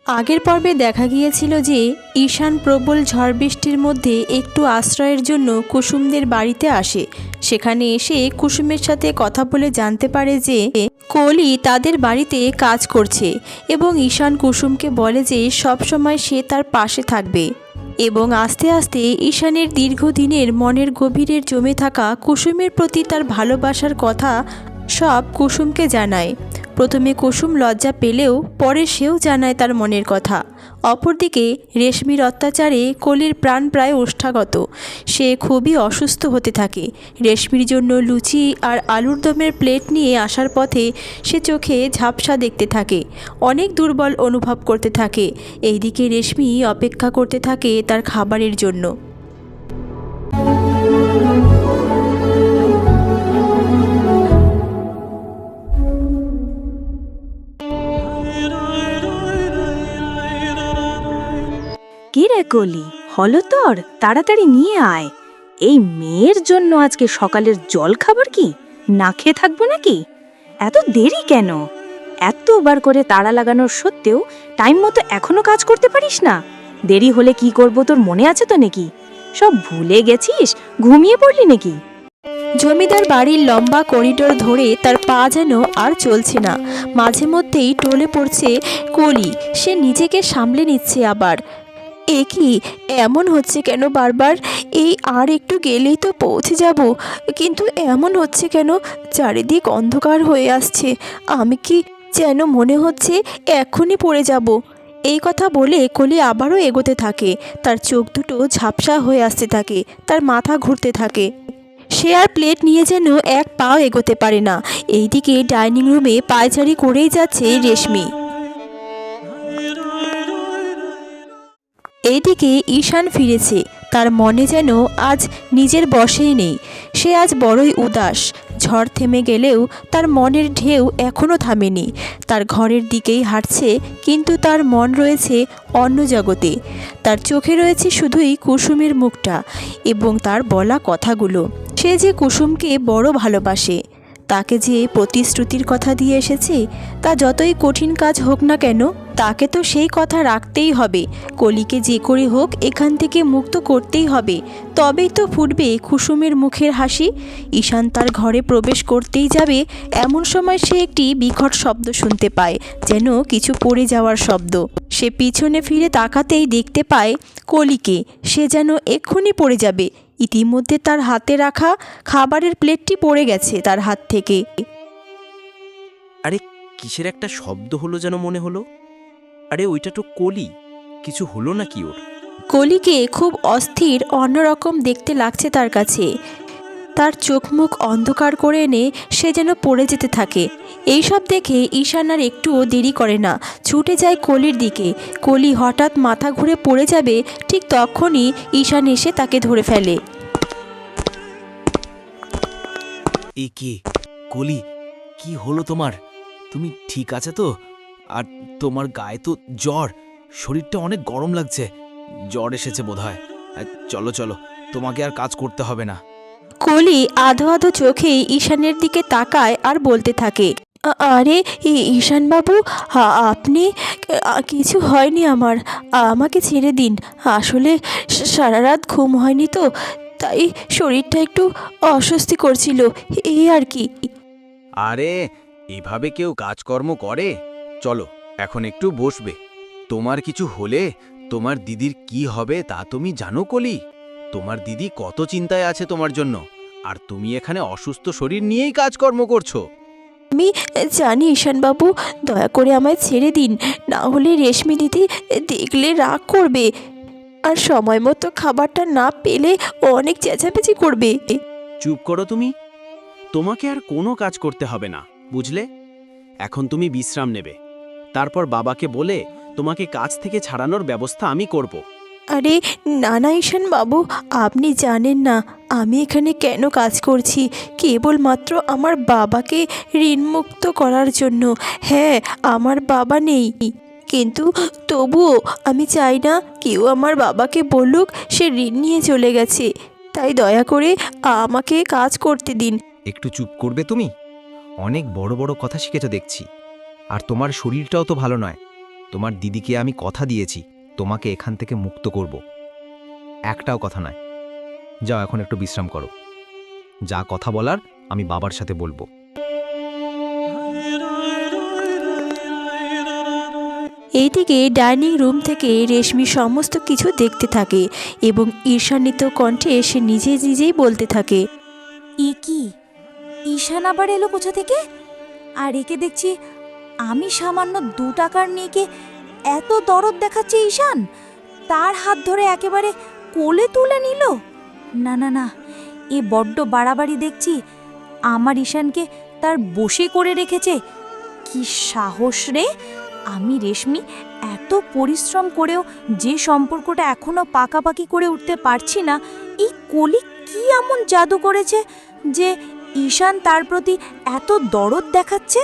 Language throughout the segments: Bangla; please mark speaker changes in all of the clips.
Speaker 1: আগের পর্বে দেখা গিয়েছিল যে ঈশান প্রবল ঝড় বৃষ্টির মধ্যে একটু আশ্রয়ের জন্য কুসুমদের বাড়িতে আসে। সেখানে এসে কুসুমের সাথে কথা বলে জানতে পারে যে কলি তাদের বাড়িতে কাজ করছে এবং ঈশান কুসুমকে বলে যে সবসময় সে তার পাশে থাকবে এবং আস্তে আস্তে ঈশানের দীর্ঘদিনের মনের গভীরের জমে থাকা কুসুমের প্রতি তার ভালোবাসার কথা সব কুসুমকে জানায়। প্রথমে কুসুম লজ্জা পেলেও পরে সেও জানায় তার মনের কথা। অপরদিকে রেশমির অত্যাচারে কলির প্রাণ প্রায় ওষ্ঠাগত। সে খুবই অসুস্থ হতে থাকে। রেশমির জন্য লুচি আর আলুর দমের প্লেট নিয়ে আসার পথে সে চোখে ঝাপসা দেখতে থাকে, অনেক দুর্বল অনুভব করতে থাকে। এইদিকে রেশমি অপেক্ষা করতে থাকে তার খাবারের জন্য।
Speaker 2: কি রে কলি, হলো তোর? তাড়াতাড়ি নিয়ে আয়। এই মেয়ের জন্য আজকে সকালের জল খাবার কি না খেয়ে থাকবো নাকি? এত দেরি কেন? এতবার করে তাড়া লাগানোর সত্ত্বেও টাইম মতো এখনো কাজ করতে পারিস না? দেরি হলে কি করব তোর মনে আছে তো নাকি? সব ভুলে গেছিস? ঘুমিয়ে পড়লি নাকি?
Speaker 1: জমিদার বাড়ির লম্বা করিডোর ধরে তার পা যেন আর চলছে না। মাঝে মধ্যেই টলে পড়ছে কলি। সে নিজেকে সামলে নিচ্ছে আবার। এ কি এমন হচ্ছে কেন বারবার? এই আর একটু গেলেই তো পৌঁছে যাব, কিন্তু এমন হচ্ছে কেন? চারিদিক অন্ধকার হয়ে আসছে। আমি কি যেন মনে হচ্ছে এক্ষুনি পড়ে যাব। এই কথা বলে কলি আবারও এগোতে থাকে। তার চোখ দুটো ঝাপসা হয়ে আসতে থাকে, তার মাথা ঘুরতে থাকে। সে আর প্লেট নিয়ে যেন এক পাও এগোতে পারে না। এইদিকে ডাইনিং রুমে পায়চারি করেই যাচ্ছে রেশমি। এইদিকে ঈশান ফিরেছে। তার মনে যেন আজ নিজের বশেই নেই। সে আজ বড়ই উদাস। ঝড় থেমে গেলেও তার মনের ঢেউ এখনও থামেনি। তার ঘরের দিকেই হাঁটছে, কিন্তু তার মন রয়েছে অন্য জগতে। তার চোখে রয়েছে শুধুই কুসুমের মুখটা এবং তার বলা কথাগুলো। সে যে কুসুমকে বড় ভালোবাসে, তাকে যে প্রতিশ্রুতির কথা দিয়ে এসেছে, তা যতই কঠিন কাজ হোক না কেন তাকে তো সেই কথা রাখতেই হবে। কলিকে যে করে হোক এখান থেকে মুক্ত করতেই হবে, তবেই তো ফুটবে কুসুমের মুখের হাসি। ঈশান তার ঘরে প্রবেশ করতেই যাবে, এমন সময় সে একটি বিকট শব্দ শুনতে পায়, যেন কিছু পড়ে যাওয়ার শব্দ। সে পিছনে ফিরে তাকাতেই দেখতে পায় কলিকে। সে যেন এক্ষুনি পড়ে যাবে। ইতিমধ্যে তার হাতে রাখা খাবারের প্লেটটি পড়ে গেছে তার হাত থেকে।
Speaker 3: আরে কিসের একটা শব্দ হলো যেন মনে হলো। আরে ওইটা তো কলি। কিছু হলো নাকি ওর?
Speaker 1: কলিকে খুব অস্থির অন্যরকম দেখতে লাগছে তার কাছে। তার চোখ মুখ অন্ধকার করে এনে সে যেন পড়ে যেতে থাকে। এইসব দেখে ঈশান আর একটুও দেরি করে না, ছুটে যায় কলির দিকে। কলি হঠাৎ মাথা ঘুরে পড়ে যাবে, ঠিক তখনই ঈশান এসে তাকে ধরে ফেলে।
Speaker 3: এ কে? কলি, কি হলো তোমার? তুমি ঠিক আছে তো? আর তোমার গায়ে তো জ্বর, শরীরটা অনেক গরম লাগছে। জ্বর এসেছে বোধহয়। চলো চলো, তোমাকে আর কাজ করতে হবে না।
Speaker 1: কলি আধো আধো চোখে ঈশানের দিকে তাকায় আর বলতে থাকে, আরে ঈশানবাবু, আপনি? কিছু হয়নি আমার, আমাকে ছেড়ে দিন। আসলে সারা রাত ঘুম হয়নি তো, তাই শরীরটা একটু অস্বস্তি করছিল, এই আর কি।
Speaker 3: আরে এভাবে কেউ কাজকর্ম করে? চলো এখন একটু বসবে। তোমার কিছু হলে তোমার দিদির কি হবে তা তুমি জানো কলি? তোমার দিদি কত চিন্তায় আছে তোমার জন্য, আর তুমি এখানে অসুস্থ শরীর নিয়েই কাজকর্ম করছো।
Speaker 1: আমি জানি ঈশানবাবু, দয়া করে আমায় ছেড়ে দিন, না হলে রেশমি দিদি দেখলে রাগ করবে, আর সময় মতো খাবারটা না পেলে অনেক চেঁচামেচি করবে।
Speaker 3: চুপ করো তুমি। তোমাকে আর কোনো কাজ করতে হবে না, বুঝলে? এখন তুমি বিশ্রাম নেবে, তারপর বাবাকে বলে তোমাকে কাজ থেকে ছাড়ানোর ব্যবস্থা আমি করব।
Speaker 1: আরে না না ঈশানবাবু, আপনি জানেন না আমি এখানে কেন কাজ করছি। কেবলমাত্র আমার বাবাকে ঋণমুক্ত করার জন্য। হ্যাঁ, আমার বাবা নেই, কিন্তু তবুও আমি চাই না কেউ আমার বাবাকে বলুক সে ঋণ নিয়ে চলে গেছে। তাই দয়া করে আমাকে কাজ করতে দিন।
Speaker 4: একটু চুপ করবে তুমি? অনেক বড় বড় কথা শিখেছ দেখছি, আর তোমার শরীরটাও তো ভালো নয়। তোমার দিদিকে আমি কথা দিয়েছি তোমাকে এখান থেকে মুক্ত করব। একটাও কথা নয়। যাও এখন একটু বিশ্রাম করো। যা কথা বলার আমি বাবার সাথে বলবো।
Speaker 1: এইদিকে ডাইনিং রুম থেকে রেশমি সমস্ত কিছু দেখতে থাকে এবং ঈর্ষান্বিত কণ্ঠে সে নিজে নিজেই বলতে থাকে,
Speaker 2: এ কি, ঈশান আবার এলো কোথা থেকে? আর একে দেখছি আমি সামান্য 2 টাকার মেয়েকে এত দরদ দেখাচ্ছে ঈশান, তার হাত ধরে একেবারে কোলে তুলে নিল। না না না, এ বড্ড বাড়াবাড়ি দেখছি। আমার ঈশানকে তার বশে করে রেখেছে। কি সাহস রে! আমি রেশমি এত পরিশ্রম করেও যে সম্পর্কটা এখনো পাকাপাকি করে উঠতে পারছি না, এই কলি কি এমন জাদু করেছে যে ঈশান তার প্রতি এত দরদ দেখাচ্ছে?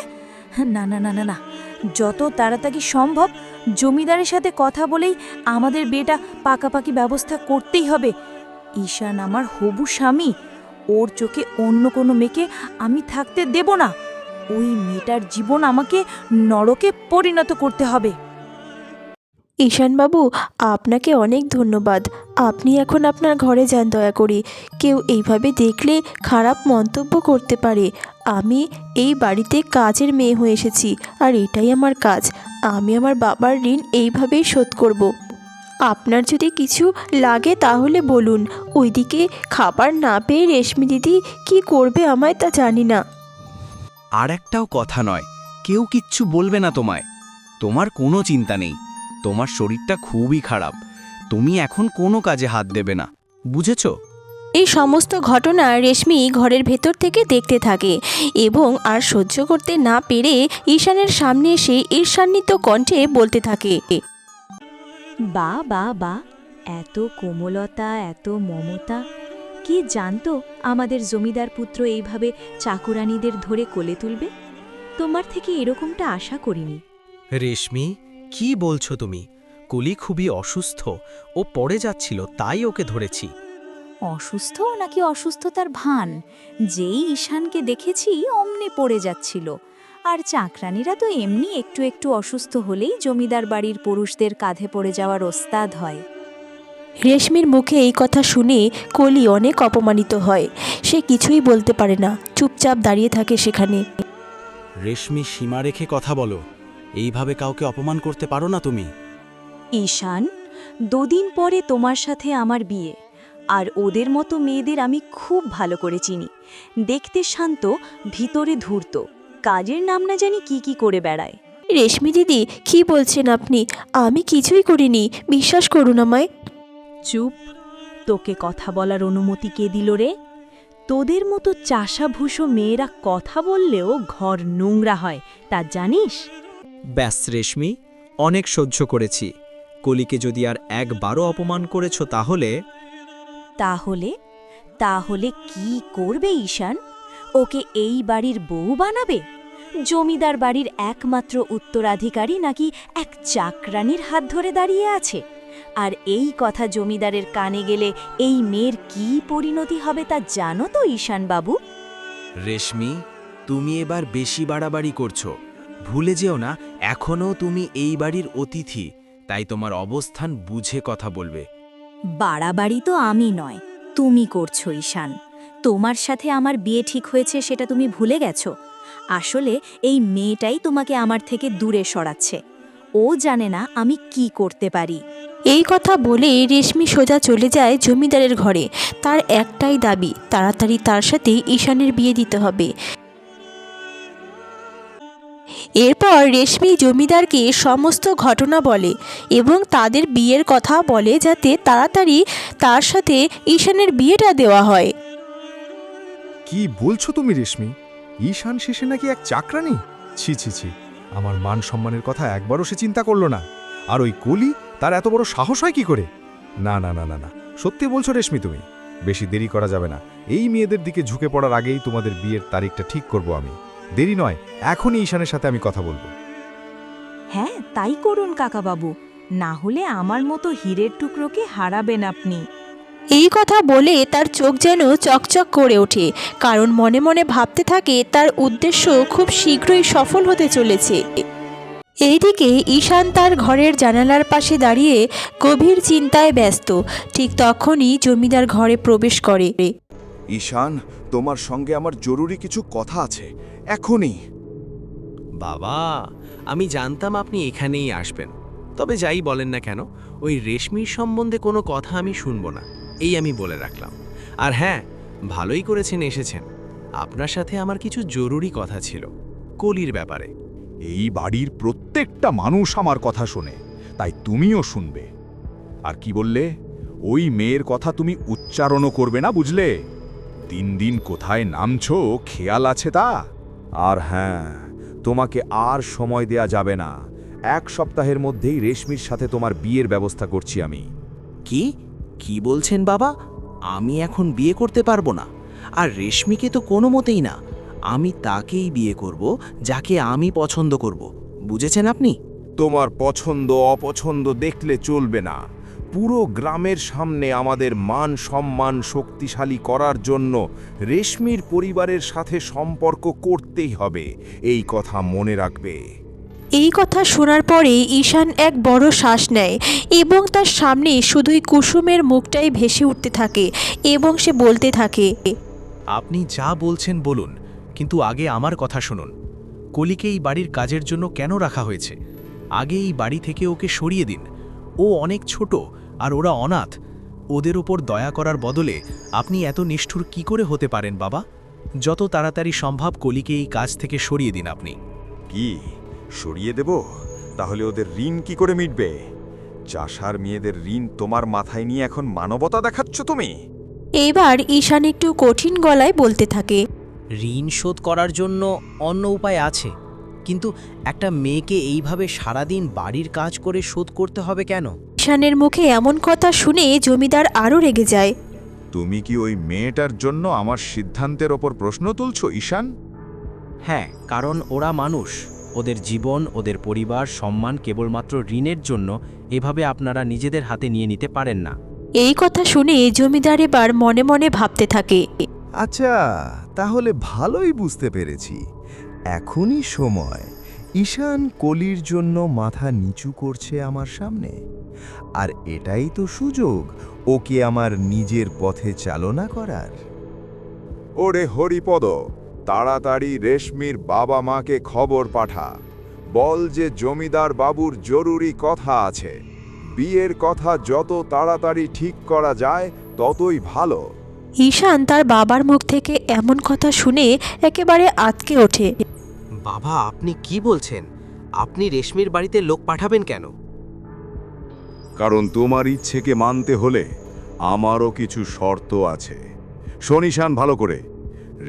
Speaker 2: না না না না না, যত তাড়াতাড়ি সম্ভব জমিদারের সাথে কথা বলেই আমাদের বিয়েটা পাকাপাকি ব্যবস্থা করতেই হবে। ঈশান আমার হবু স্বামী, ওর চোখে অন্য কোনো মেয়েকে আমি থাকতে দেব না। ওই মেয়েটার জীবন আমাকে নরকে পরিণত করতে হবে।
Speaker 1: ঈশানবাবু, আপনাকে অনেক ধন্যবাদ। আপনি এখন আপনার ঘরে যান দয়া করে। কেউ এইভাবে দেখলে খারাপ মন্তব্য করতে পারে। আমি এই বাড়িতে কাজের মেয়ে হয়ে এসেছি, আর এটাই আমার কাজ। আমি আমার বাবার ঋণ এইভাবেই শোধ করব। আপনার যদি কিছু লাগে তাহলে বলুন। ওইদিকে খাবার না পেয়ে রেশমি দিদি কি করবে আমায় তা জানি না।
Speaker 3: আর একটাও কথা নয়, কেউ কিচ্ছু বলবে না তোমায়। তোমার কোনো চিন্তা নেই। তোমার শরীরটা খুবই খারাপ, তুমি এখন কোনো কাজে হাত দেবে না, বুঝেছ?
Speaker 1: এই সমস্ত ঘটনা রেশমি ঘরের ভেতর থেকে দেখতে থাকে এবং আর সহ্য করতে না পেরে ঈশানের সামনে এসে ঈর্ষান্বিত কণ্ঠে বলতে থাকে,
Speaker 2: বা বা বা, এত কোমলতা, এত মমতা! কে জানতো আমাদের জমিদার পুত্র এইভাবে চাকুরানীদের ধরে কোলে তুলবে? তোমার থেকে এরকমটা আশা করিনি।
Speaker 5: রেশমি, কি বলছো তুমি? কলি খুবই অসুস্থ, ও পড়ে যাচ্ছিল, তাই ওকে ধরেছি।
Speaker 2: অসুস্থ নাকি অসুস্থতার ভান? যেই ঈশানকে দেখেছি অমনি পড়ে যাচ্ছিল। আর চাকরানীরা তো এমনি একটু একটু অসুস্থ হলেই জমিদার বাড়ির পুরুষদের কাঁধে পড়ে যাওয়ার ওস্তাদ হয়।
Speaker 1: রেশমির মুখে এই কথা শুনে কলি অনেক অপমানিত হয়। সে কিছুই বলতে পারে না, চুপচাপ দাঁড়িয়ে থাকে সেখানে।
Speaker 5: রেশমি, সীমা রেখে কথা বলো। এইভাবে কাউকে অপমান করতে পারো না তুমি।
Speaker 2: ঈশান, 2 দিন পরে তোমার সাথে আমার বিয়ে, আর ওদের মতো মেয়েদের আমি খুব ভালো করে চিনি। দেখতে শান্ত, ভিতরে ধূর্ত, কাজের নাম না জানি কি কি করে বেড়ায়।
Speaker 1: রেশমি দিদি, কি বলছেন আপনি? আমি কিছুই করিনি, বিশ্বাস করুন আমায়।
Speaker 2: চুপ! তোকে কথা বলার অনুমতি কে দিল রে? তোদের মতো চাষাভুষো মেয়েরা কথা বললেও ঘর নোংরা হয়, তা জানিস?
Speaker 6: ব্যাস রেশমি, অনেক সহ্য করেছি। কলিকে যদি আর একবারও অপমান করেছ তাহলে
Speaker 2: তাহলে তাহলে কি করবে ঈশান? ওকে এই বাড়ির বউ বানাবে? জমিদার বাড়ির একমাত্র উত্তরাধিকারী নাকি এক চাকরানীর হাত ধরে দাঁড়িয়ে আছে? আর এই কথা জমিদারের কানে গেলে এই মেয়ের কি পরিণতি হবে তা জানো তো ঈশান বাবু?
Speaker 3: রেশমি, তুমি এবার বেশি বাড়াবাড়ি করছো। ভুলে যেও না, এখনও তুমি এই বাড়ির অতিথি, তাই তোমার অবস্থান বুঝে কথা বলবে।
Speaker 2: বাড়াবাড়ি তো আমি নয়, তুমি করছো ঈশান। তোমার সাথে আমার বিয়ে ঠিক হয়েছে সেটা তুমি ভুলে গেছো। আসলে এই মেয়েটাই তোমাকে আমার থেকে দূরে সরাচ্ছে। ও জানে না আমি কি করতে পারি।
Speaker 1: এই কথা বলে রেশমি সোজা চলে যায় জমিদারের ঘরে। তার একটাই দাবি, তাড়াতাড়ি তার সাথে ঈশানের বিয়ে দিতে হবে। এরপর রেশমি জমিদারকে সমস্ত ঘটনা বলে এবং তাদের বিয়ের কথা বলে যাতে তাড়াতাড়ি তার সাথে ঈশানের বিয়েটা দেওয়া হয়।
Speaker 7: কি বলছো তুমি রেশমি? ঈশান শেষে নাকি এক চাকরানী? ছি ছি ছি, আমার মান সম্মানের কথা একবারও সে চিন্তা করলো না। আর ওই কলি, তার এত বড় সাহস হয় কি করে? না না না না না, সত্যি বলছো রেশমি তুমি? বেশি দেরি করা যাবে না। এই মেয়েদের দিকে ঝুঁকে পড়ার আগেই তোমাদের বিয়ের তারিখটা ঠিক করব আমি। দেরি নয়, এখনই ঈশানের সাথে আমি কথা বলবো।
Speaker 2: হ্যাঁ, তাই করুন কাকাবাবু, না হলে আমার মতো হীরের টুকরোকে হারাবেন আপনি।
Speaker 1: এই কথা বলে তার চোখ যেন চকচক করে ওঠে, কারণ মনে মনে ভাবতে থাকে তার উদ্দেশ্য খুব শীঘ্রই সফল হতে চলেছে। এইদিকে ঈশান তার ঘরের জানালার পাশে দাঁড়িয়ে গভীর চিন্তায় ব্যস্ত। ঠিক তখনই জমিদার ঘরে প্রবেশ করে।
Speaker 8: ঈশান, তোমার সঙ্গে আমার জরুরি কিছু কথা আছে, এখনই।
Speaker 5: বাবা, আমি জানতাম আপনি এখানেই আসবেন। তবে যাই বলেন না কেন, ওই রেশমির সম্বন্ধে কোনো কথা আমি শুনব না, এই আমি বলে রাখলাম। আর হ্যাঁ, ভালোই করেছেন এসেছেন। আপনার সাথে আমার কিছু জরুরি কথা ছিল, কলির ব্যাপারে।
Speaker 7: এই বাড়ির প্রত্যেকটা মানুষ আমার কথা শোনে, তাই তুমিও শুনবে। আর কি বললে? ওই মেয়ের কথা তুমি উচ্চারণও করবে না, বুঝলে? দিন দিন কোথায় নামছো খেয়াল আছে তা? আর হ্যাঁ, তোমাকে আর সময় দেয়া যাবে না। 1 সপ্তাহের মধ্যেই রেশমির সাথে তোমার বিয়ের ব্যবস্থা করছি আমি।
Speaker 6: কি বলছেন বাবা? আমি এখন বিয়ে করতে পারবো না। আর রেশমিকে তো কোনো মতেই না। আমি তাকেই বিয়ে করব যাকে আমি পছন্দ করব, বুঝেছেন আপনি?
Speaker 8: তোমার পছন্দ অপছন্দ দেখলে চলবে না। পুরো গ্রামের সামনে আমাদের মান সম্মান শক্তিশালী করার জন্য রেশমির পরিবারের সাথে সম্পর্ক করতেই হবে, এই কথা মনে রাখবে।
Speaker 1: এই কথা শোনার পরে ঈশান এক বড় শ্বাস নেয় এবং তার সামনে শুধুই কুসুমের মুখটাই ভেসে উঠতে থাকে এবং সে বলতে থাকে,
Speaker 5: আপনি যা বলছেন বলুন, কিন্তু আগে আমার কথা শুনুন। কলিকে এই বাড়ির কাজের জন্য কেন রাখা হয়েছে? আগে এই বাড়ি থেকে ওকে সরিয়ে দিন। ও অনেক ছোট আর ওরা অনাথ। ওদের ওপর দয়া করার বদলে আপনি এত নিষ্ঠুর কি করে হতে পারেন বাবা? যত তাড়াতাড়ি সম্ভব কলিকে এই কাজ থেকে সরিয়ে দিন আপনি।
Speaker 7: কি সরিয়ে দেব? তাহলে ওদের ঋণ কি করে মিটবে? চাষার মেয়েদের ঋণ তোমার মাথায় নিয়ে এখন মানবতা দেখাচ্ছ তুমি?
Speaker 1: এবার ঈশান একটু কঠিন গলায় বলতে থাকে,
Speaker 6: ঋণ শোধ করার জন্য অন্য উপায় আছে, কিন্তু একটা মেয়েকে এইভাবে সারাদিন বাড়ির কাজ করে শোধ করতে হবে কেন?
Speaker 1: ঈশানের মুখে এমন কথা শুনে জমিদার আরও রেগে যায়।
Speaker 7: তুমি কি ওই মেয়েটার জন্য আমার সিদ্ধান্তের ওপর প্রশ্ন তুলছো ঈশান?
Speaker 6: হ্যাঁ, কারণ ওরা মানুষ। ওদের জীবন, ওদের পরিবার, সম্মান কেবলমাত্র ঋণের জন্য এভাবে আপনারা নিজেদের হাতে নিয়ে নিতে পারেন না।
Speaker 1: এই কথা শুনে জমিদার এবার মনে মনে ভাবতে থাকে,
Speaker 9: আচ্ছা, তাহলে ভালোই বুঝতে পেরেছি। এখনই সময়। ঈশান কলির জন্য মাথা নিচু করছে আমার সামনে, আর এটাই তো সুযোগ ওকে আমার নিজের পথে চালনা করার।
Speaker 8: ওরে হরিপদ, তাড়াতাড়ি রেশমির বাবা মাকে খবর পাঠা। বল যে জমিদার বাবুর জরুরি কথা আছে। বিয়ের কথা যত তাড়াতাড়ি ঠিক করা যায় ততই ভালো।
Speaker 1: ঈশান তার বাবার মুখ থেকে এমন কথা শুনে একেবারে আঁতকে ওঠে।
Speaker 5: বাবা, আপনি কি বলছেন? আপনি রেশমির বাড়িতে লোক পাঠাবেন কেন?
Speaker 8: কারণ তোমার ইচ্ছেকে মানতে হলে আমারও কিছু শর্ত আছে। শোন ঈশান, ভালো করে।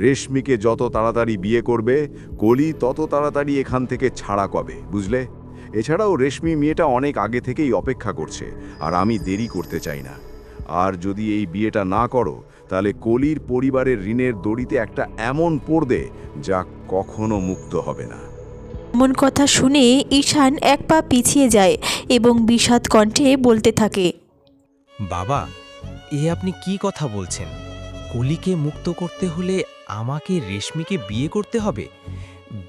Speaker 8: রেশমিকে যত তাড়াতাড়ি বিয়ে করবে, কলি তত তাড়াতাড়ি এখান থেকে ছাড়া কবে, বুঝলে? এছাড়াও রেশমি মেয়েটা অনেক আগে থেকেই অপেক্ষা করছে, আর আমি দেরি করতে চাই না। আর যদি এই বিয়েটা না করো, তাহলে কলির পরিবারের ঋণের দড়িতে একটা এমন পড়বে যা কখনো মুক্ত হবে না।
Speaker 1: এমন কথা শুনে ঈশান এক পা পিছিয়ে যায় এবং বিষাদ কণ্ঠে বলতে থাকে,
Speaker 5: বাবা, আপনি কি কথা বলছেন? কলিকে মুক্ত করতে হলে আমাকে রেশমিকে বিয়ে করতে হবে?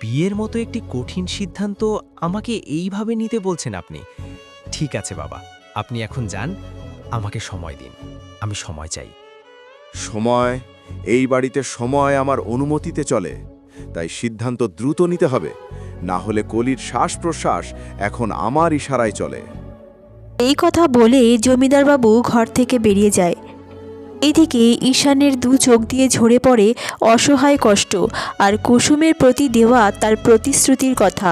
Speaker 5: বিয়ের মতো একটি কঠিন সিদ্ধান্ত আমাকে এইভাবে নিতে বলছেন আপনি? ঠিক আছে বাবা, আপনি এখন যান, আমাকে সময় দিন, আমি সময় চাই।
Speaker 8: সময়? এই বাড়িতে সময় আমার অনুমতিতে চলে, তাই সিদ্ধান্ত দ্রুত নিতে হবে, না হলে কলির শ্বাস প্রশ্বাস এখন আমার ইশারায় চলে।
Speaker 1: এই কথা বলে জমিদারবাবু ঘর থেকে বেরিয়ে যায়। এদিকে ঈশানের 2 চোখ দিয়ে ঝরে পড়ে অসহায় কষ্ট আর কুসুমের প্রতি দেওয়া তার প্রতিশ্রুতির কথা।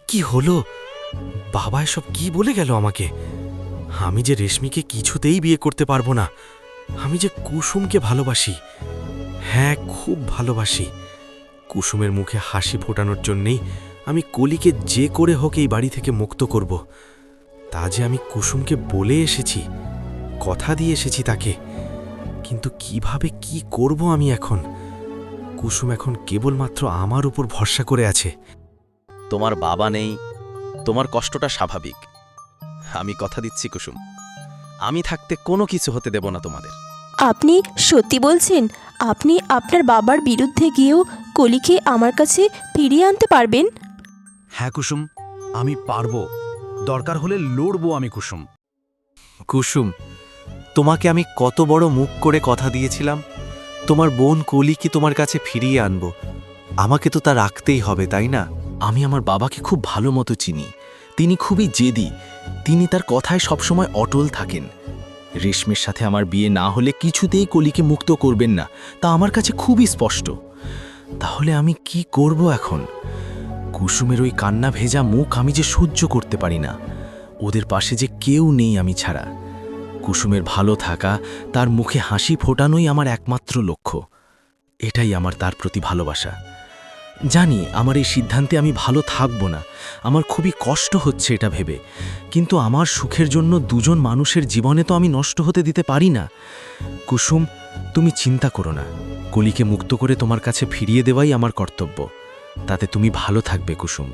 Speaker 5: কি হলো? বাবা এসব কি বলে গেল আমাকে? আমি যে রেশমিকে কিছুতেই বিয়ে করতে পারবো না। আমি যে কুসুমকে ভালোবাসি, হ্যাঁ খুব ভালোবাসি। কুসুমের মুখে হাসি ফোটানোর জন্যেই আমি কলিকে যে করে হোক এই বাড়ি থেকে মুক্ত করব। তা যে আমি কুসুমকে বলে এসেছি, কথা দিয়ে এসেছি তাকে। কিন্তু কিভাবে কি করব আমি এখন? কুসুম এখন কেবলমাত্র আমার উপর ভরসা করে আছে।
Speaker 3: তোমার বাবা নেই, তোমার কষ্টটা স্বাভাবিক। আমি কথা দিচ্ছি কুসুম, আমি থাকতে কোনো কিছু হতে দেব না তোমাদের।
Speaker 1: আপনি সত্যি বলছেন? আপনি আপনার বাবার বিরুদ্ধে গিয়েও কলিকে আমার কাছে ফিরিয়ে আনতে পারবেন?
Speaker 3: হ্যাঁ কুসুম,
Speaker 10: আমি পারবো, দরকার হলে লড়বো আমি কুসুম।
Speaker 5: কুসুম, তোমাকে আমি কত বড় মুখ করে কথা দিয়েছিলাম, তোমার বোন কলিকে তোমার কাছে ফিরিয়ে আনবো। আমাকে তো তা রাখতেই হবে, তাই না?
Speaker 10: আমি আমার বাবাকে খুব ভালো মতো চিনি। তিনি খুবই জেদি, তিনি তার কথায় সবসময় অটল থাকেন। রেশমের সাথে আমার বিয়ে না হলে কিছুতেই কলিকে মুক্ত করবেন না, তা আমার কাছে খুবই স্পষ্ট। তাহলে আমি কি করব এখন? কুসুমের ওই কান্না ভেজা মুখ আমি যে সহ্য করতে পারি না। ওদের পাশে যে কেউ নেই আমি ছাড়া। কুসুমের ভালো থাকা, তার মুখে হাসি ফোটানোই আমার একমাত্র লক্ষ্য। এটাই আমার তার প্রতি ভালোবাসা। জানি আমার এই সিদ্ধান্তে আমি ভালো থাকব না, আমার খুবই কষ্ট হচ্ছে এটা ভেবে, কিন্তু আমার সুখের জন্য দুজন মানুষের জীবনে তো আমি নষ্ট হতে দিতে পারি না। কুসুম, তুমি চিন্তা করো না, কলিকে মুক্ত করে তোমার কাছে ফিরিয়ে দেওয়াই আমার কর্তব্য। তাতে তুমি ভালো থাকবে কুসুম।